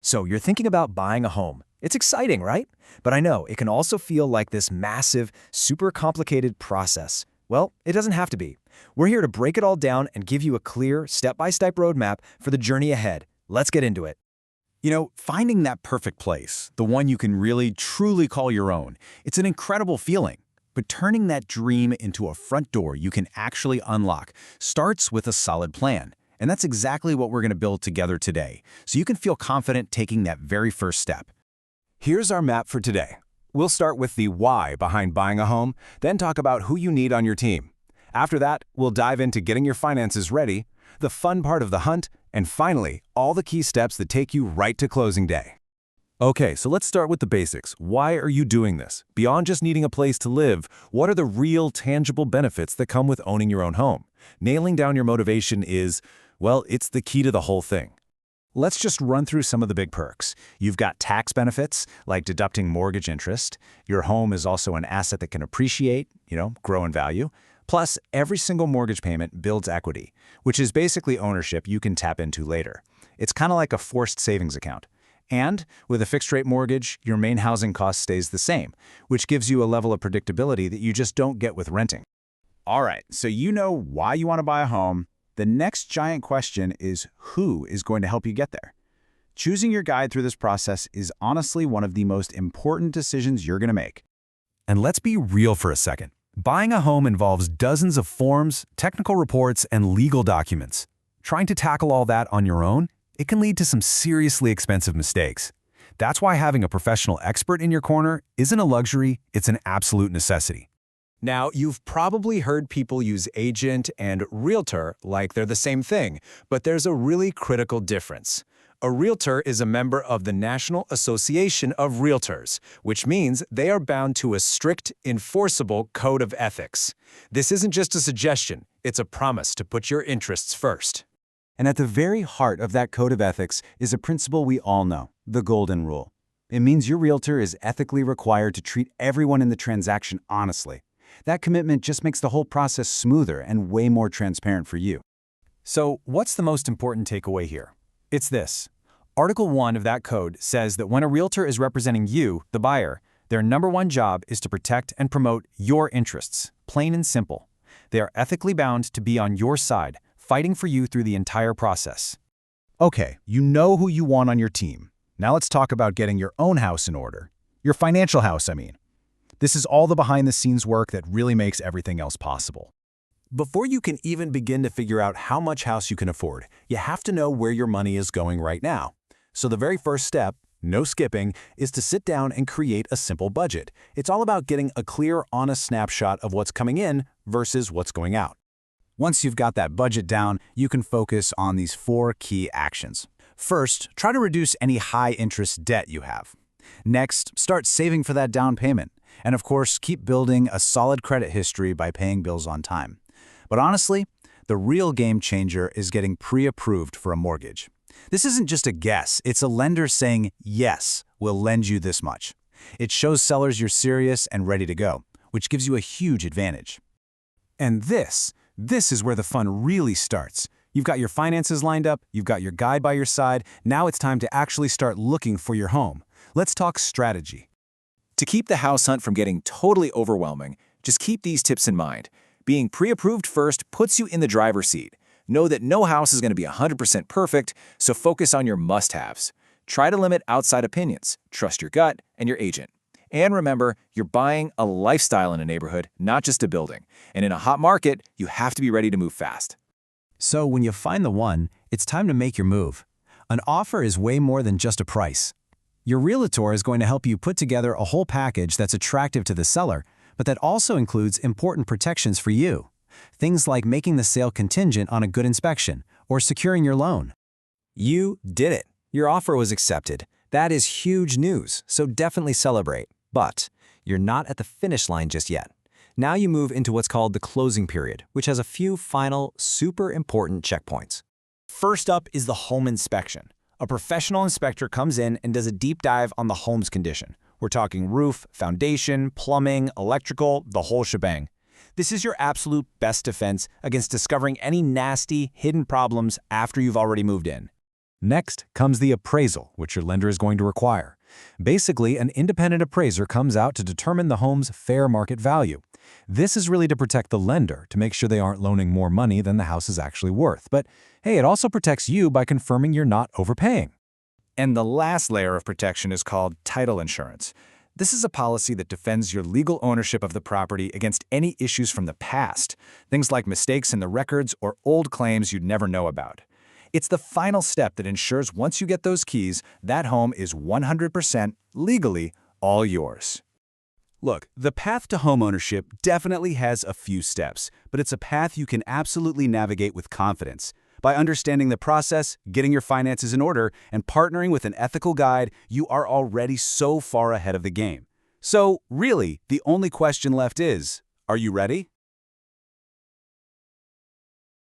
So you're thinking about buying a home. It's exciting, right? But I know it can also feel like this massive, super complicated process. Well, it doesn't have to be. We're here to break it all down and give you a clear, step-by-step roadmap for the journey ahead. Let's get into it. You know, finding that perfect place, the one you can really, truly call your own, it's an incredible feeling. But turning that dream into a front door you can actually unlock starts with a solid plan. And that's exactly what we're going to build together today, so you can feel confident taking that very first step. Here's our map for today. We'll start with the why behind buying a home, then talk about who you need on your team. After that, we'll dive into getting your finances ready, the fun part of the hunt, and finally, all the key steps that take you right to closing day. Okay, so let's start with the basics. Why are you doing this? Beyond just needing a place to live, what are the real, tangible benefits that come with owning your own home? Nailing down your motivation is, well, it's the key to the whole thing. Let's just run through some of the big perks. You've got tax benefits, like deducting mortgage interest. Your home is also an asset that can appreciate, grow in value. Plus, every single mortgage payment builds equity, which is basically ownership you can tap into later. It's kind of like a forced savings account. And with a fixed-rate mortgage, your main housing cost stays the same, which gives you a level of predictability that you just don't get with renting. All right, so you know why you want to buy a home. The next giant question is who is going to help you get there? Choosing your guide through this process is honestly one of the most important decisions you're going to make. And let's be real for a second. Buying a home involves dozens of forms, technical reports, and legal documents. Trying to tackle all that on your own, it can lead to some seriously expensive mistakes. That's why having a professional expert in your corner isn't a luxury, it's an absolute necessity. Now, you've probably heard people use agent and realtor like they're the same thing, but there's a really critical difference. A realtor is a member of the National Association of Realtors, which means they are bound to a strict, enforceable code of ethics. This isn't just a suggestion, it's a promise to put your interests first. And at the very heart of that code of ethics is a principle we all know, the Golden Rule. It means your realtor is ethically required to treat everyone in the transaction honestly. That commitment just makes the whole process smoother and way more transparent for you. So, what's the most important takeaway here? It's this. Article 1 of that code says that when a realtor is representing you, the buyer, their #1 job is to protect and promote your interests, plain and simple. They are ethically bound to be on your side, fighting for you through the entire process. Okay, you know who you want on your team. Now let's talk about getting your own house in order. Your financial house, I mean. This is all the behind-the-scenes work that really makes everything else possible. Before you can even begin to figure out how much house you can afford, you have to know where your money is going right now. So the very first step, no skipping, is to sit down and create a simple budget. It's all about getting a clear, honest snapshot of what's coming in versus what's going out. Once you've got that budget down, you can focus on these 4 key actions. First, try to reduce any high-interest debt you have. Next, start saving for that down payment. And of course, keep building a solid credit history by paying bills on time. But honestly, the real game changer is getting pre-approved for a mortgage. This isn't just a guess, it's a lender saying, yes, we'll lend you this much. It shows sellers you're serious and ready to go, which gives you a huge advantage. And this is where the fun really starts. You've got your finances lined up, you've got your guide by your side, now it's time to actually start looking for your home. Let's talk strategy. To keep the house hunt from getting totally overwhelming, just keep these tips in mind. Being pre-approved first puts you in the driver's seat. Know that no house is going to be 100% perfect, so focus on your must-haves. Try to limit outside opinions, trust your gut and your agent. And remember, you're buying a lifestyle in a neighborhood, not just a building. And in a hot market, you have to be ready to move fast. So when you find the one, it's time to make your move. An offer is way more than just a price. Your realtor is going to help you put together a whole package that's attractive to the seller, but that also includes important protections for you. Things like making the sale contingent on a good inspection or securing your loan. You did it. Your offer was accepted. That is huge news, so definitely celebrate. But you're not at the finish line just yet. Now you move into what's called the closing period, which has a few final, super important checkpoints. First up is the home inspection. A professional inspector comes in and does a deep dive on the home's condition. We're talking roof, foundation, plumbing, electrical, the whole shebang. This is your absolute best defense against discovering any nasty, hidden problems after you've already moved in. Next comes the appraisal, which your lender is going to require. Basically, an independent appraiser comes out to determine the home's fair market value. This is really to protect the lender, to make sure they aren't loaning more money than the house is actually worth. But hey, it also protects you by confirming you're not overpaying. And the last layer of protection is called title insurance. This is a policy that defends your legal ownership of the property against any issues from the past, things like mistakes in the records or old claims you'd never know about. It's the final step that ensures once you get those keys, that home is 100% legally all yours. Look, the path to homeownership definitely has a few steps, but it's a path you can absolutely navigate with confidence. By understanding the process, getting your finances in order, and partnering with an ethical guide, you are already so far ahead of the game. So, really, the only question left is, are you ready?